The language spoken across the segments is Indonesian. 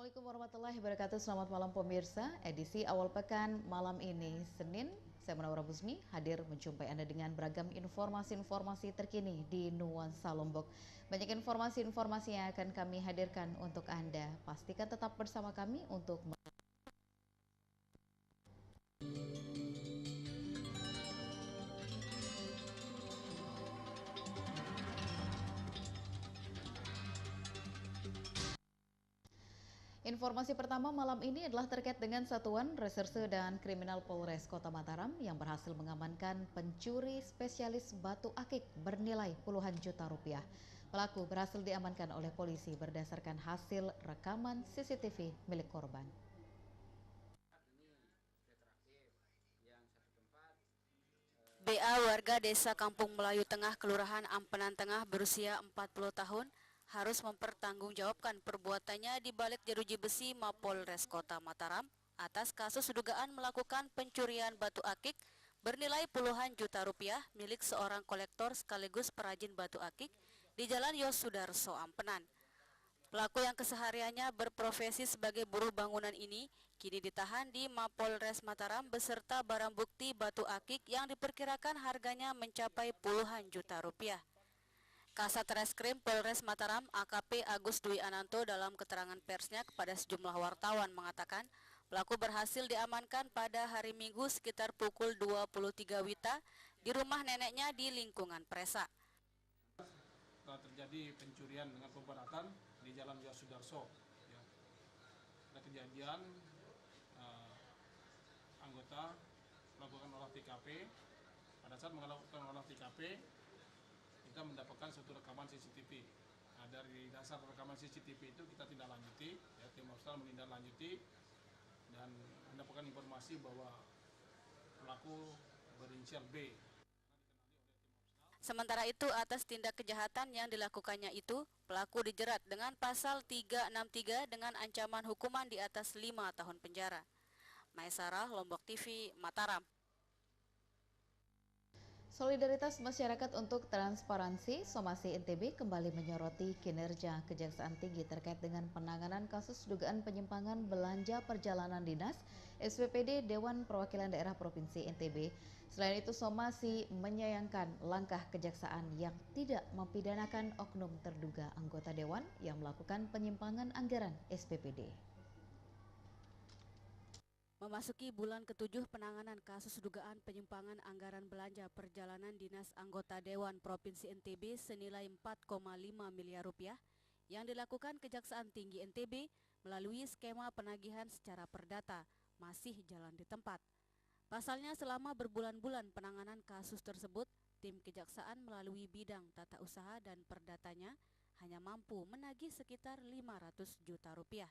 Assalamualaikum warahmatullahi wabarakatuh. Selamat malam pemirsa. Edisi awal pekan malam ini, Senin, saya Munawwarah Busmi hadir menjumpai Anda dengan beragam informasi-informasi terkini di Nuansa Lombok. Banyak informasi-informasi yang akan kami hadirkan untuk Anda. Pastikan tetap bersama kami untuk Informasi pertama malam ini adalah terkait dengan Satuan Reserse dan Kriminal Polres Kota Mataram yang berhasil mengamankan pencuri spesialis batu akik bernilai puluhan juta rupiah. Pelaku berhasil diamankan oleh polisi berdasarkan hasil rekaman CCTV milik korban. BA warga desa Kampung Melayu Tengah, Kelurahan Ampenan Tengah berusia 40 tahun harus mempertanggungjawabkan perbuatannya di balik jeruji besi Mapolres Kota Mataram atas kasus dugaan melakukan pencurian batu akik bernilai puluhan juta rupiah milik seorang kolektor sekaligus perajin batu akik di Jalan Yosudarso Ampenan. Pelaku yang kesehariannya berprofesi sebagai buruh bangunan ini kini ditahan di Mapolres Mataram beserta barang bukti batu akik yang diperkirakan harganya mencapai puluhan juta rupiah. Kasat Reskrim Polres Mataram AKP Agus Dwi Ananto dalam keterangan persnya kepada sejumlah wartawan mengatakan pelaku berhasil diamankan pada hari Minggu sekitar pukul 23 WITA di rumah neneknya di lingkungan Presa. Telah terjadi pencurian dengan pemberatan di Jalan Yosudarso. Ya. Ada kejadian anggota melakukan olah TKP. Pada saat melakukan olah TKP, kita mendapatkan suatu rekaman CCTV. Nah, dari dasar rekaman CCTV itu kita tindak lanjuti, ya, tim Mabsal menindaklanjuti dan mendapatkan informasi bahwa pelaku berinisial B. Sementara itu, atas tindak kejahatan yang dilakukannya itu, pelaku dijerat dengan pasal 363 dengan ancaman hukuman di atas 5 tahun penjara. Maesarah, Lombok TV, Mataram. Solidaritas Masyarakat untuk Transparansi Somasi NTB kembali menyoroti kinerja Kejaksaan Tinggi terkait dengan penanganan kasus dugaan penyimpangan belanja perjalanan dinas SPPD Dewan Perwakilan Daerah Provinsi NTB. Selain itu, Somasi menyayangkan langkah kejaksaan yang tidak mempidanakan oknum terduga anggota Dewan yang melakukan penyimpangan anggaran SPPD. Memasuki bulan ke-7 penanganan kasus dugaan penyimpangan anggaran belanja perjalanan dinas anggota Dewan Provinsi NTB senilai 4,5 miliar rupiah yang dilakukan Kejaksaan Tinggi NTB melalui skema penagihan secara perdata masih jalan di tempat. Pasalnya selama berbulan-bulan penanganan kasus tersebut, tim Kejaksaan melalui bidang tata usaha dan perdatanya hanya mampu menagih sekitar 500 juta rupiah.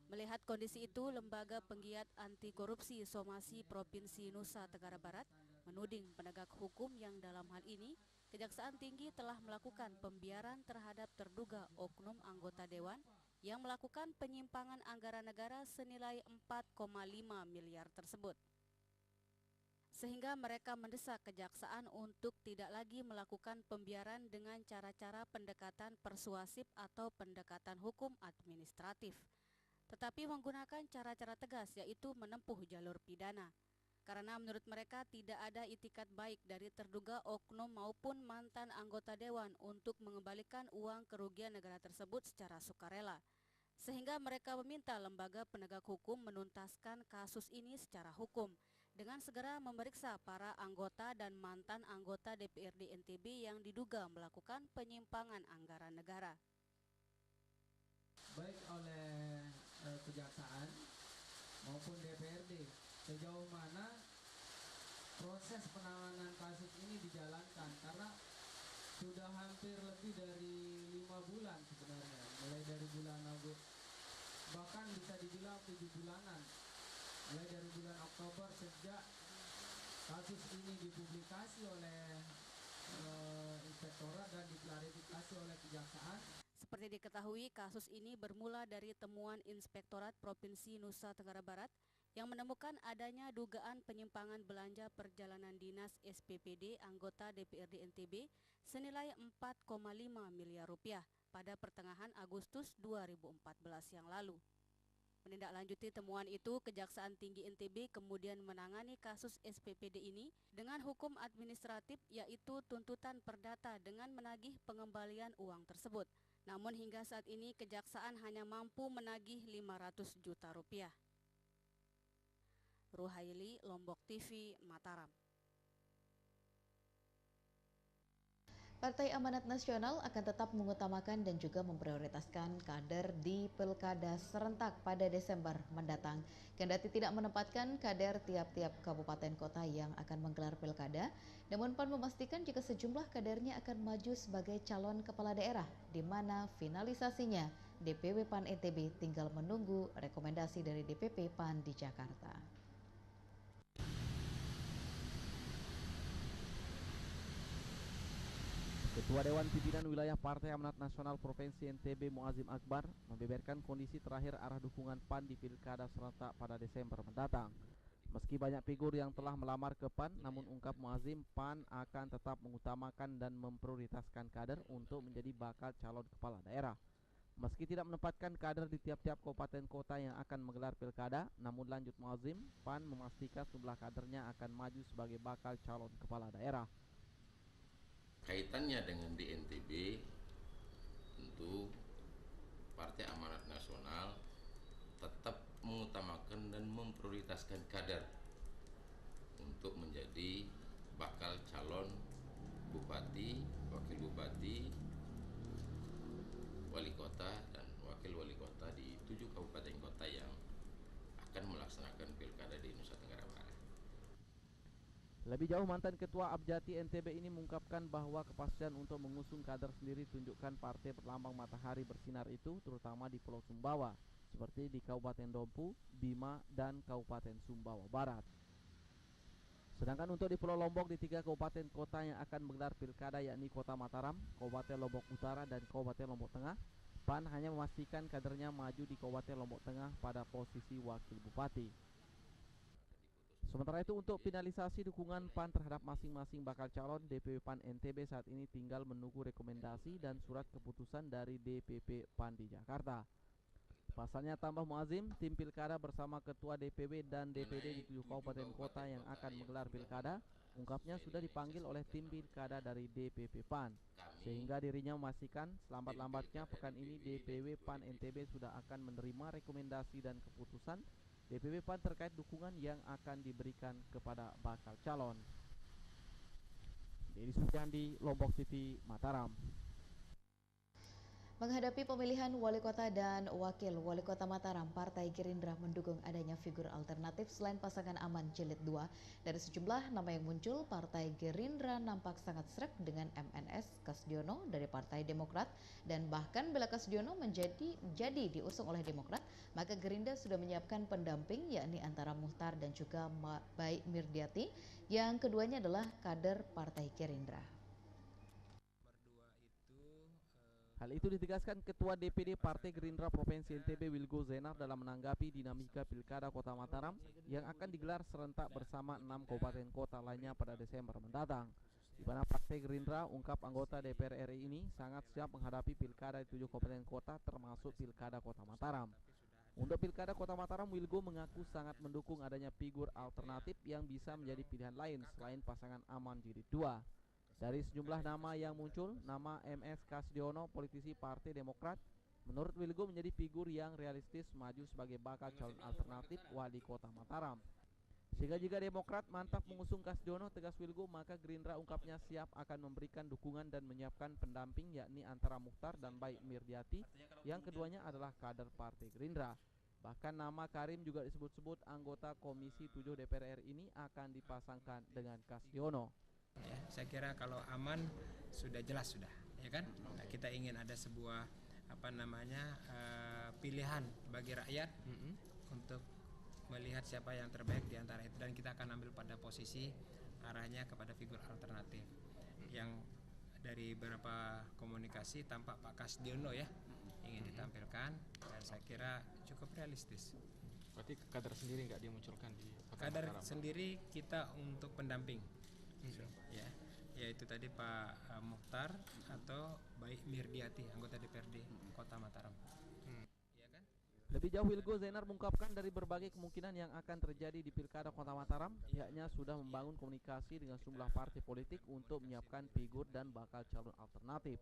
Melihat kondisi itu, Lembaga Penggiat Anti Korupsi Somasi Provinsi Nusa Tenggara Barat menuding penegak hukum yang dalam hal ini Kejaksaan Tinggi telah melakukan pembiaran terhadap terduga oknum anggota Dewan yang melakukan penyimpangan anggaran negara senilai 4,5 miliar tersebut. Sehingga mereka mendesak Kejaksaan untuk tidak lagi melakukan pembiaran dengan cara-cara pendekatan persuasif atau pendekatan hukum administratif, tetapi menggunakan cara-cara tegas yaitu menempuh jalur pidana. Karena menurut mereka tidak ada itikat baik dari terduga oknum maupun mantan anggota Dewan untuk mengembalikan uang kerugian negara tersebut secara sukarela. Sehingga mereka meminta lembaga penegak hukum menuntaskan kasus ini secara hukum dengan segera memeriksa para anggota dan mantan anggota DPRD NTB yang diduga melakukan penyimpangan anggaran negara. Baik oleh Kejaksaan maupun DPRD, sejauh mana proses penanganan kasus ini dijalankan, karena sudah hampir lebih dari 5 bulan sebenarnya, mulai dari bulan Agustus, bahkan bisa dibilang 7 bulanan, mulai dari bulan Oktober sejak kasus ini dipublikasi oleh Inspektorat dan diklarifikasi oleh Kejaksaan. Seperti diketahui, kasus ini bermula dari temuan Inspektorat Provinsi Nusa Tenggara Barat yang menemukan adanya dugaan penyimpangan belanja perjalanan dinas SPPD anggota DPRD NTB senilai 4,5 miliar rupiah pada pertengahan Agustus 2014 yang lalu. Menindaklanjuti temuan itu, Kejaksaan Tinggi NTB kemudian menangani kasus SPPD ini dengan hukum administratif, yaitu tuntutan perdata dengan menagih pengembalian uang tersebut. Namun hingga saat ini Kejaksaan hanya mampu menagih 500 juta rupiah. Ruhaili, Lombok TV, Mataram. Partai Amanat Nasional akan tetap mengutamakan dan juga memprioritaskan kader di Pilkada serentak pada Desember mendatang. Kendati tidak menempatkan kader tiap-tiap kabupaten kota yang akan menggelar pilkada, namun PAN memastikan jika sejumlah kadernya akan maju sebagai calon kepala daerah, di mana finalisasinya DPW PAN NTB tinggal menunggu rekomendasi dari DPP PAN di Jakarta. Ketua Dewan Pimpinan Wilayah Partai Amanat Nasional Provinsi NTB Muazim Akbar membeberkan kondisi terakhir arah dukungan PAN di Pilkada serentak pada Desember mendatang. Meski banyak figur yang telah melamar ke PAN, namun ungkap Muazim, PAN akan tetap mengutamakan dan memprioritaskan kader untuk menjadi bakal calon kepala daerah. Meski tidak menempatkan kader di tiap-tiap kabupaten kota yang akan menggelar pilkada, namun lanjut Muazim, PAN memastikan jumlah kadernya akan maju sebagai bakal calon kepala daerah. Kaitannya dengan di NTB, tentu Partai Amanat Nasional tetap mengutamakan dan memprioritaskan kader untuk menjadi bakal calon bupati, wakil bupati, wali kota, dan wakil wali kota di 7 kabupaten kota yang akan melaksanakan pilkada di Nusa Tenggara Barat. Lebih jauh, mantan Ketua Abjati NTB ini mengungkapkan bahwa kepastian untuk mengusung kader sendiri tunjukkan partai berlambang matahari bersinar itu terutama di Pulau Sumbawa, seperti di Kabupaten Dompu, Bima, dan Kabupaten Sumbawa Barat. Sedangkan untuk di Pulau Lombok, di 3 kabupaten kota yang akan menggelar pilkada yakni Kota Mataram, Kabupaten Lombok Utara, dan Kabupaten Lombok Tengah, PAN hanya memastikan kadernya maju di Kabupaten Lombok Tengah pada posisi wakil bupati. Sementara itu, untuk finalisasi dukungan PAN terhadap masing-masing bakal calon, DPW PAN NTB saat ini tinggal menunggu rekomendasi dan surat keputusan dari DPP PAN di Jakarta. Pasalnya, tambah Muazim, tim pilkada bersama ketua DPW dan DPD di 7 kabupaten kota yang akan menggelar pilkada, ungkapnya sudah dipanggil oleh tim pilkada dari DPP PAN, sehingga dirinya memastikan selambat-lambatnya pekan ini DPW PAN NTB sudah akan menerima rekomendasi dan keputusan DPP PAN terkait dukungan yang akan diberikan kepada bakal calon. Dedi Suryandi, Lombok TV, Mataram. Menghadapi pemilihan wali kota dan wakil wali kota Mataram, Partai Gerindra mendukung adanya figur alternatif selain pasangan Aman Jilid 2. Dari sejumlah nama yang muncul, Partai Gerindra nampak sangat sreg dengan MNS Kasdiono dari Partai Demokrat, dan bahkan bila Kasdiono jadi diusung oleh Demokrat, maka Gerindra sudah menyiapkan pendamping yakni antara Muhtar dan juga Baik Mirdiati, yang keduanya adalah kader Partai Gerindra. Hal itu ditegaskan Ketua DPD Partai Gerindra Provinsi NTB Wilgo Zenar dalam menanggapi dinamika Pilkada Kota Mataram yang akan digelar serentak bersama 6 kabupaten kota lainnya pada Desember mendatang. Di mana Partai Gerindra, ungkap anggota DPR RI ini, sangat siap menghadapi Pilkada di 7 kabupaten kota termasuk Pilkada Kota Mataram. Untuk Pilkada Kota Mataram, Wilgo mengaku sangat mendukung adanya figur alternatif yang bisa menjadi pilihan lain selain pasangan Aman Jilid 2. Dari sejumlah nama yang muncul, nama MS Kasdiono, politisi Partai Demokrat, menurut Wilgo menjadi figur yang realistis maju sebagai bakal calon alternatif wali kota Mataram. Sehingga jika Demokrat mantap mengusung Kasdiono, tegas Wilgo, maka Gerindra ungkapnya siap akan memberikan dukungan dan menyiapkan pendamping yakni antara Muhtar dan Baik Mirdiati, yang keduanya adalah kader Partai Gerindra. Bahkan nama Karim juga disebut-sebut anggota Komisi 7 DPR RI ini akan dipasangkan dengan Kasdiono. Ya, saya kira kalau Aman sudah jelas sudah, ya kan? Nah, kita ingin ada sebuah pilihan bagi rakyat untuk melihat siapa yang terbaik di antara itu, dan kita akan ambil pada posisi arahnya kepada figur alternatif. Yang dari beberapa komunikasi tampak Pak Kasdiono ya ingin ditampilkan, dan saya kira cukup realistis. Berarti kader sendiri nggak dimunculkan di Kota Kader Mataram? sendiri kita untuk pendamping, ya, yaitu tadi Pak Mukhtar atau baik Mirdiati, anggota DPRD Kota Mataram. Ya kan? Lebih jauh, Wilgo Zenar mengungkapkan dari berbagai kemungkinan yang akan terjadi di Pilkada Kota Mataram, pihaknya sudah membangun komunikasi dengan sejumlah partai politik untuk menyiapkan figur dan bakal calon alternatif.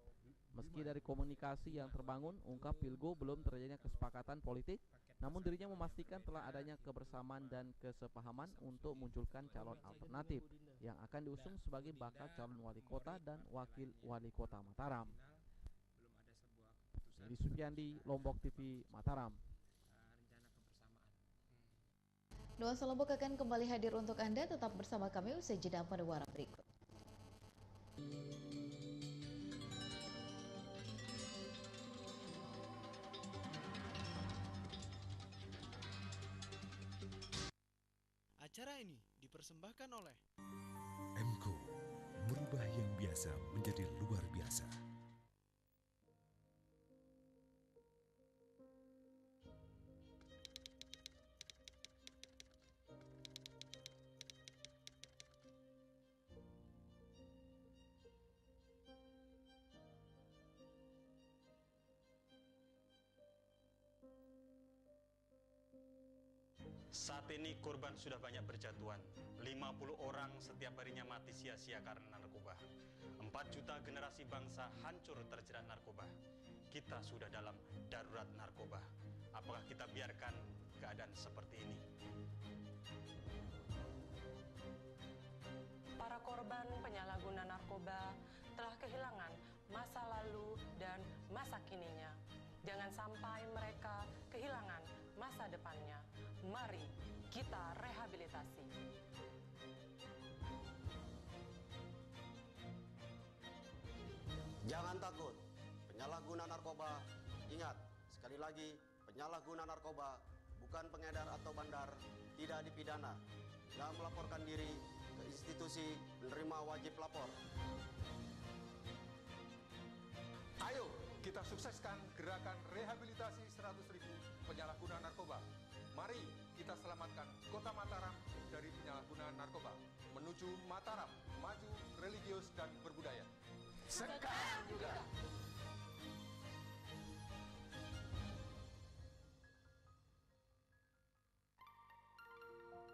Meski dari komunikasi yang terbangun, ungkap Wilgo belum terjadinya kesepakatan politik, namun dirinya memastikan telah adanya kebersamaan dan kesepahaman untuk munculkan calon alternatif yang akan diusung sebagai bakal calon wali kota dan wakil wali kota Mataram. Jadi Supiandi, Lombok TV, Mataram. Nuansa Lombok akan kembali hadir untuk Anda, tetap bersama kami usai jeda pada warna berikut. Acara ini dipersembahkan oleh MCO, merubah yang biasa menjadi luar biasa. Saat ini korban sudah banyak berjatuhan. 50 orang setiap harinya mati sia-sia karena narkoba. 4 juta generasi bangsa hancur terjerat narkoba. Kita sudah dalam darurat narkoba. Apakah kita biarkan keadaan seperti ini? Para korban penyalahguna narkoba telah kehilangan masa lalu dan masa kininya. Jangan sampai mereka kehilangan masa depannya. Mari kita rehabilitasi. Jangan takut, penyalahguna narkoba. Ingat, sekali lagi, penyalahguna narkoba bukan pengedar atau bandar, tidak dipidana. Dan melaporkan diri ke institusi penerima wajib lapor. Ayo kita sukseskan gerakan rehabilitasi 100.000 penyalahguna narkoba. Mari kita selamatkan Kota Mataram dari penyalahgunaan narkoba menuju Mataram maju, religius dan berbudaya. Sekarang juga.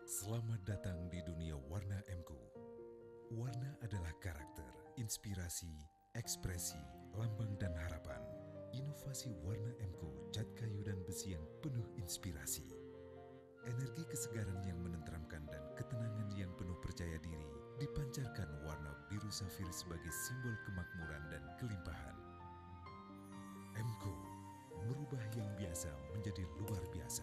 Selamat datang di dunia warna MCO. Warna adalah karakter, inspirasi, ekspresi, lambang dan harapan. Inovasi warna MCO, cat kayu dan besi yang penuh inspirasi. Energi kesegaran yang menenteramkan dan ketenangan yang penuh percaya diri dipancarkan warna biru safir sebagai simbol kemakmuran dan kelimpahan. MCO, merubah yang biasa menjadi luar biasa.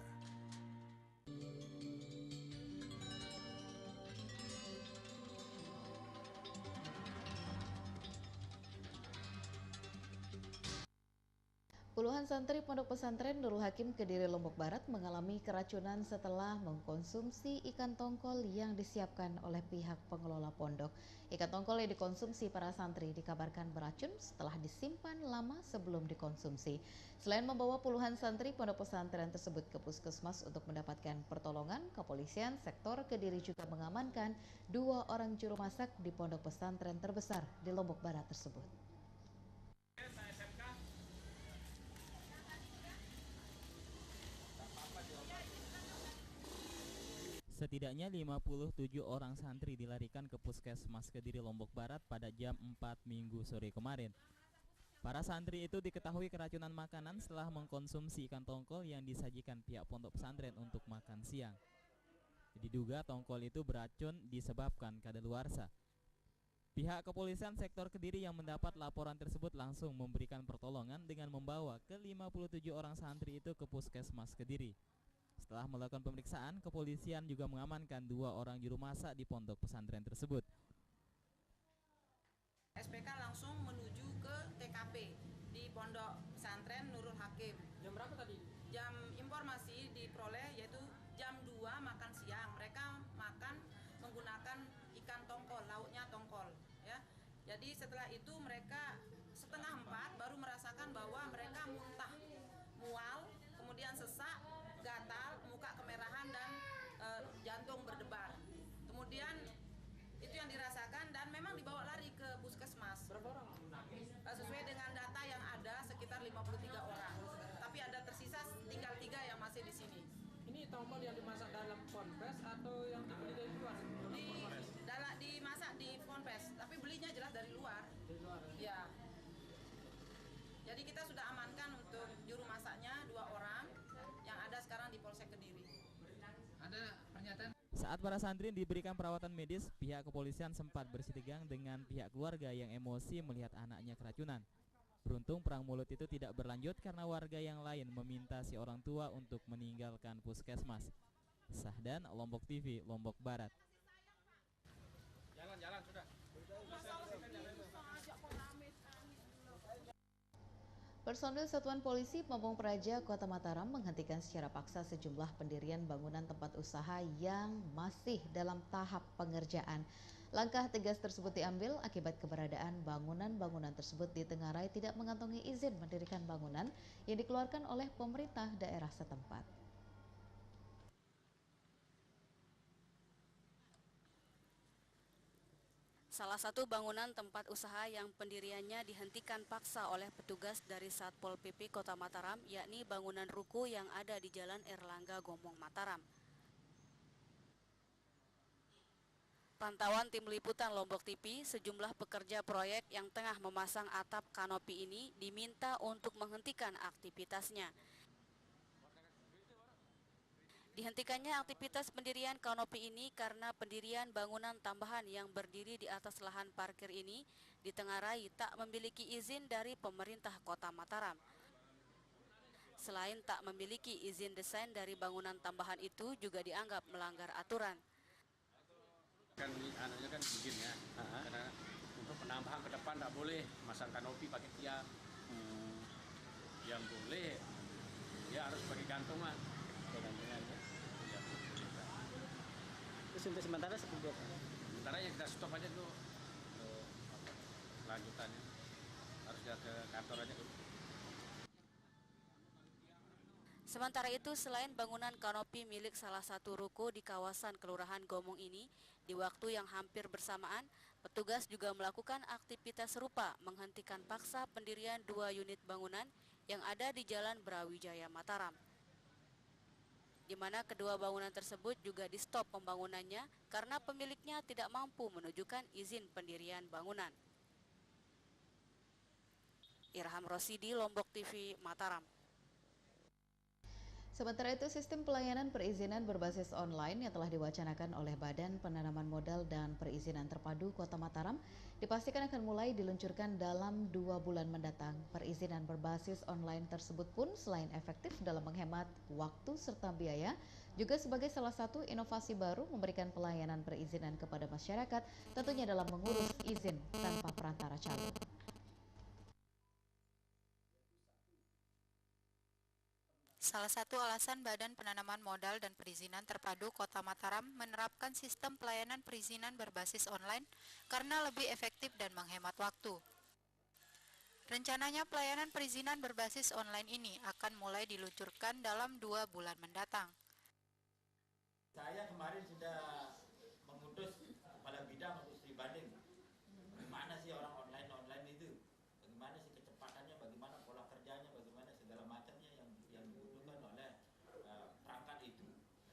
Puluhan santri Pondok Pesantren Nurul Hakim Kediri Lombok Barat mengalami keracunan setelah mengkonsumsi ikan tongkol yang disiapkan oleh pihak pengelola pondok. Ikan tongkol yang dikonsumsi para santri dikabarkan beracun setelah disimpan lama sebelum dikonsumsi. Selain membawa puluhan santri Pondok Pesantren tersebut ke puskesmas untuk mendapatkan pertolongan, kepolisian sektor Kediri juga mengamankan 2 orang juru masak di Pondok Pesantren terbesar di Lombok Barat tersebut. Setidaknya 57 orang santri dilarikan ke Puskesmas Kediri Lombok Barat pada jam 4 Minggu sore kemarin. Para santri itu diketahui keracunan makanan setelah mengkonsumsi ikan tongkol yang disajikan pihak pondok pesantren untuk makan siang. Diduga tongkol itu beracun disebabkan kadaluarsa. Pihak kepolisian sektor Kediri yang mendapat laporan tersebut langsung memberikan pertolongan dengan membawa ke 57 orang santri itu ke Puskesmas Kediri. Setelah melakukan pemeriksaan, kepolisian juga mengamankan 2 orang juru masak di pondok pesantren tersebut. SPK langsung menuju ke TKP di Pondok Pesantren Nurul Hakim. Jam berapa tadi? Jam informasi diperoleh yaitu jam 2 makan siang. Mereka makan menggunakan ikan tongkol, lauknya tongkol. Ya. Jadi setelah itu mereka setengah 4 baru merasakan bahwa mereka muntah, mual, kemudian sesak, gatal, muka kemerahan. tongkol yang dimasak dalam ponpes atau yang dibeli dari luar? Dimasak di ponpes, tapi belinya jelas dari luar. Dari luar. Ya. Jadi kita sudah amankan untuk juru masaknya 2 orang yang ada sekarang di Polsek Kediri. Ada pernyataan? Saat para santri diberikan perawatan medis, pihak kepolisian sempat bersitegang dengan pihak keluarga yang emosi melihat anaknya keracunan. Beruntung perang mulut itu tidak berlanjut karena warga yang lain meminta si orang tua untuk meninggalkan puskesmas. Sahdan, Lombok TV, Lombok Barat. Jalan sudah. Personil Satuan Polisi Pamong Praja Kota Mataram menghentikan secara paksa sejumlah pendirian bangunan tempat usaha yang masih dalam tahap pengerjaan. Langkah tegas tersebut diambil akibat keberadaan bangunan-bangunan tersebut ditengarai tidak mengantongi izin mendirikan bangunan yang dikeluarkan oleh pemerintah daerah setempat. Salah satu bangunan tempat usaha yang pendiriannya dihentikan paksa oleh petugas dari Satpol PP Kota Mataram, yakni bangunan ruko yang ada di Jalan Erlangga Gomong Mataram. Pantauan tim liputan Lombok TV, sejumlah pekerja proyek yang tengah memasang atap kanopi ini diminta untuk menghentikan aktivitasnya. Dihentikannya aktivitas pendirian kanopi ini karena pendirian bangunan tambahan yang berdiri di atas lahan parkir ini ditengarai tak memiliki izin dari pemerintah Kota Mataram. Selain tak memiliki izin desain dari bangunan tambahan itu juga dianggap melanggar aturan. Kan anunya kan izin ya, karena untuk penambahan ke depan tidak boleh masang kanopi pakai tiang. Yang boleh, ya harus pakai gantungan. Terus untuk sementara seperti apa? Sementara ya kita stop aja dulu lanjutannya, harus ke kantor aja dulu. Sementara itu, selain bangunan kanopi milik salah satu ruko di kawasan Kelurahan Gomong ini, di waktu yang hampir bersamaan, petugas juga melakukan aktivitas serupa menghentikan paksa pendirian 2 unit bangunan yang ada di Jalan Brawijaya Mataram, di mana kedua bangunan tersebut juga di-stop pembangunannya karena pemiliknya tidak mampu menunjukkan izin pendirian bangunan. Irham Rosidi, Lombok TV, Mataram. Sementara itu, sistem pelayanan perizinan berbasis online yang telah diwacanakan oleh Badan Penanaman Modal dan Perizinan Terpadu Kota Mataram dipastikan akan mulai diluncurkan dalam 2 bulan mendatang. Perizinan berbasis online tersebut pun selain efektif dalam menghemat waktu serta biaya, juga sebagai salah satu inovasi baru memberikan pelayanan perizinan kepada masyarakat, tentunya dalam mengurus izin tanpa perantara calon. Salah satu alasan Badan Penanaman Modal dan Perizinan Terpadu Kota Mataram menerapkan sistem pelayanan perizinan berbasis online karena lebih efektif dan menghemat waktu. Rencananya pelayanan perizinan berbasis online ini akan mulai diluncurkan dalam 2 bulan mendatang. Saya kemarin sudah mengutus kepala bidang untuk studi banding. Bagaimana sih orang online itu? Bagaimana sih kecepatannya, bagaimana pola kerjanya, bagaimana segala macamnya yang dibutuhkan oleh perangkat itu.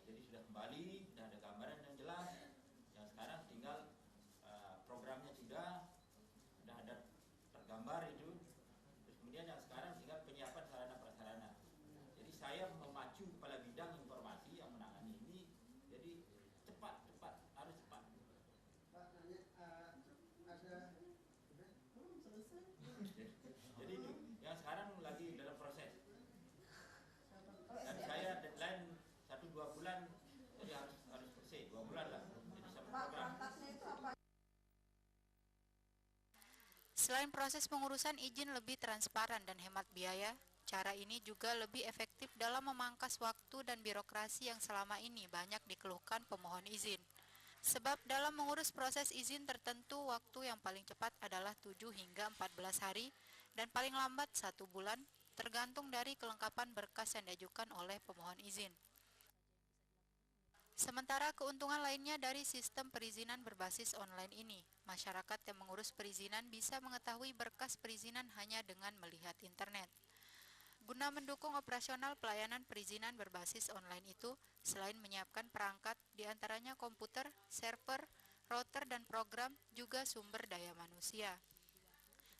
Jadi sudah kembali, sudah ada gambaran yang jelas. Yang sekarang tinggal programnya sudah ada tergambar itu. Terus kemudian yang sekarang tinggal penyiapan sarana prasarana. Jadi saya memacu kepala bidang informasi yang menangani ini. Jadi cepat harus cepat. Pak, nanya ada belum selesai. Jadi yang sekarang lagi dalam proses. Dan saya deadline 1-2 bulan, jadi harus selesai 2 bulan lah. Jadi satu program. Selain proses pengurusan izin lebih transparan dan hemat biaya, cara ini juga lebih efektif dalam memangkas waktu dan birokrasi yang selama ini banyak dikeluhkan pemohon izin. Sebab dalam mengurus proses izin tertentu, waktu yang paling cepat adalah 7 hingga 14 hari dan paling lambat 1 bulan, tergantung dari kelengkapan berkas yang diajukan oleh pemohon izin. Sementara keuntungan lainnya dari sistem perizinan berbasis online ini, masyarakat yang mengurus perizinan bisa mengetahui berkas perizinan hanya dengan melihat internet. Guna mendukung operasional pelayanan perizinan berbasis online itu, selain menyiapkan perangkat, diantaranya komputer, server, router, dan program, juga sumber daya manusia.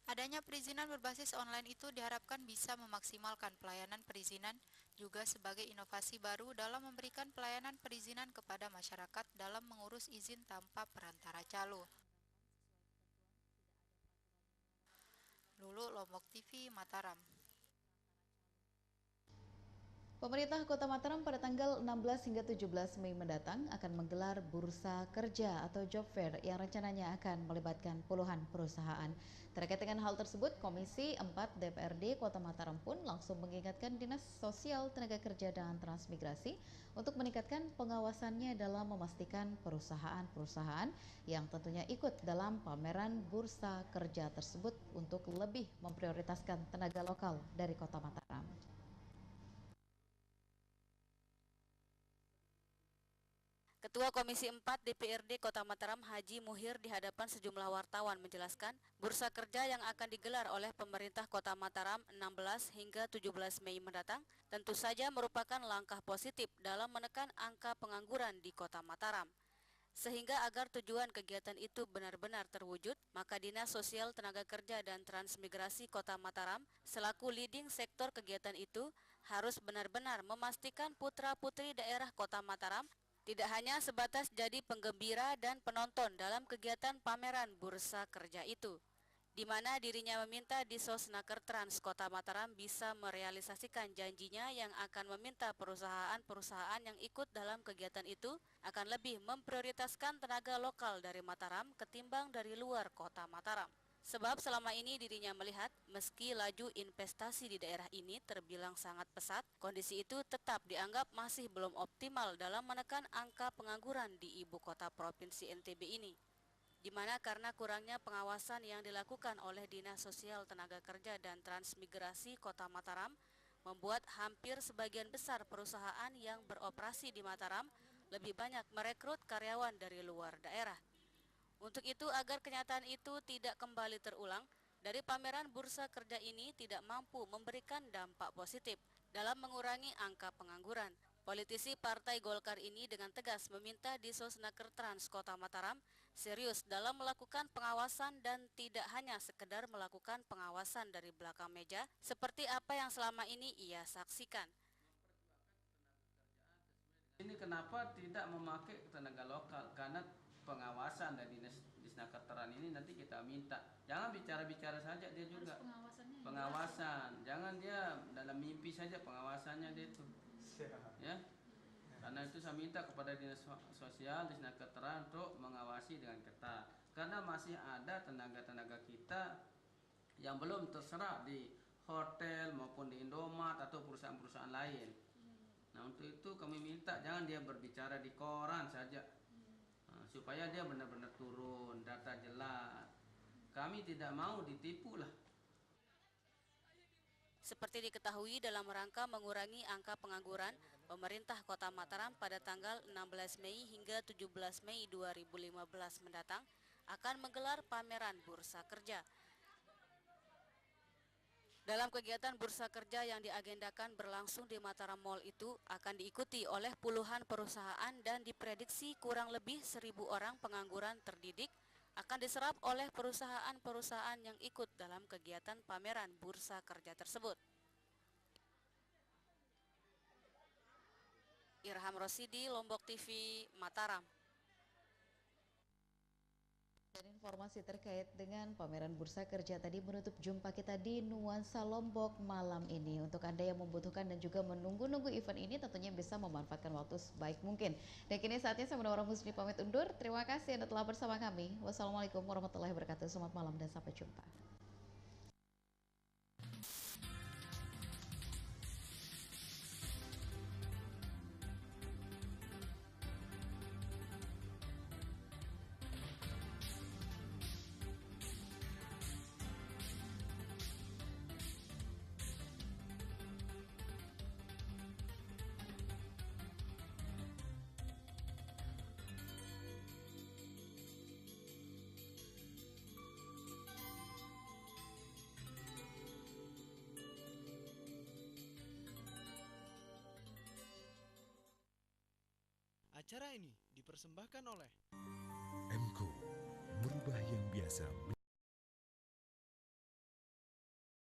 Adanya perizinan berbasis online itu diharapkan bisa memaksimalkan pelayanan perizinan, juga sebagai inovasi baru dalam memberikan pelayanan perizinan kepada masyarakat dalam mengurus izin tanpa perantara calo. Lulu, Lombok TV, Mataram. Pemerintah Kota Mataram pada tanggal 16 hingga 17 Mei mendatang akan menggelar Bursa Kerja atau Job Fair yang rencananya akan melibatkan puluhan perusahaan. Terkait dengan hal tersebut, Komisi 4 DPRD Kota Mataram pun langsung mengingatkan Dinas Sosial Tenaga Kerja dan Transmigrasi untuk meningkatkan pengawasannya dalam memastikan perusahaan-perusahaan yang tentunya ikut dalam pameran Bursa Kerja tersebut untuk lebih memprioritaskan tenaga lokal dari Kota Mataram. Ketua Komisi 4 DPRD Kota Mataram Haji Muhir di hadapan sejumlah wartawan menjelaskan, Bursa Kerja yang akan digelar oleh pemerintah Kota Mataram 16 hingga 17 Mei mendatang tentu saja merupakan langkah positif dalam menekan angka pengangguran di Kota Mataram. Sehingga agar tujuan kegiatan itu benar-benar terwujud, maka Dinas Sosial Tenaga Kerja dan Transmigrasi Kota Mataram selaku leading sektor kegiatan itu harus benar-benar memastikan putra-putri daerah Kota Mataram tidak hanya sebatas jadi penggembira dan penonton dalam kegiatan pameran Bursa Kerja itu, di mana dirinya meminta Disosnaker Trans Kota Mataram bisa merealisasikan janjinya yang akan meminta perusahaan-perusahaan yang ikut dalam kegiatan itu akan lebih memprioritaskan tenaga lokal dari Mataram ketimbang dari luar Kota Mataram. Sebab selama ini dirinya melihat meski laju investasi di daerah ini terbilang sangat pesat, kondisi itu tetap dianggap masih belum optimal dalam menekan angka pengangguran di ibu kota provinsi NTB ini. Di mana karena kurangnya pengawasan yang dilakukan oleh Dinas Sosial Tenaga Kerja dan Transmigrasi Kota Mataram, membuat hampir sebagian besar perusahaan yang beroperasi di Mataram lebih banyak merekrut karyawan dari luar daerah. Untuk itu, agar kenyataan itu tidak kembali terulang, dari pameran Bursa Kerja ini tidak mampu memberikan dampak positif dalam mengurangi angka pengangguran. Politisi Partai Golkar ini dengan tegas meminta Disosnaker Trans Kota Mataram serius dalam melakukan pengawasan dan tidak hanya sekedar melakukan pengawasan dari belakang meja seperti apa yang selama ini ia saksikan. Ini kenapa tidak memakai tenaga lokal? Karena pengawasan dari Disnaker Trans ini nanti kita minta jangan bicara-bicara saja dia juga. Pengawasan, jangan dia dalam mimpi saja pengawasannya dia itu. Ya. Karena itu saya minta kepada Dinas Sosial Disnaker Trans untuk mengawasi dengan ketat. Karena masih ada tenaga-tenaga kita yang belum terserap di hotel maupun di Indomaret atau perusahaan-perusahaan lain. Nah, untuk itu kami minta jangan dia berbicara di koran saja. Supaya dia benar-benar turun, data jelas. Kami tidak mau ditipu lah. Seperti diketahui dalam rangka mengurangi angka pengangguran, pemerintah Kota Mataram pada tanggal 16 Mei hingga 17 Mei 2015 mendatang akan menggelar pameran Bursa Kerja. Dalam kegiatan Bursa Kerja yang diagendakan berlangsung di Mataram Mall itu akan diikuti oleh puluhan perusahaan dan diprediksi kurang lebih 1.000 orang pengangguran terdidik akan diserap oleh perusahaan-perusahaan yang ikut dalam kegiatan pameran Bursa Kerja tersebut. Irham Rosidi, Lombok TV, Mataram. Dan informasi terkait dengan pameran Bursa Kerja tadi menutup jumpa kita di Nuansa Lombok malam ini. Untuk Anda yang membutuhkan dan juga menunggu-nunggu event ini tentunya bisa memanfaatkan waktu sebaik mungkin. Dan kini saatnya saya Munawwarah Musni pamit undur. Terima kasih Anda telah bersama kami. Wassalamualaikum warahmatullahi wabarakatuh. Selamat malam dan sampai jumpa. Acara ini dipersembahkan oleh MCO, merubah yang biasa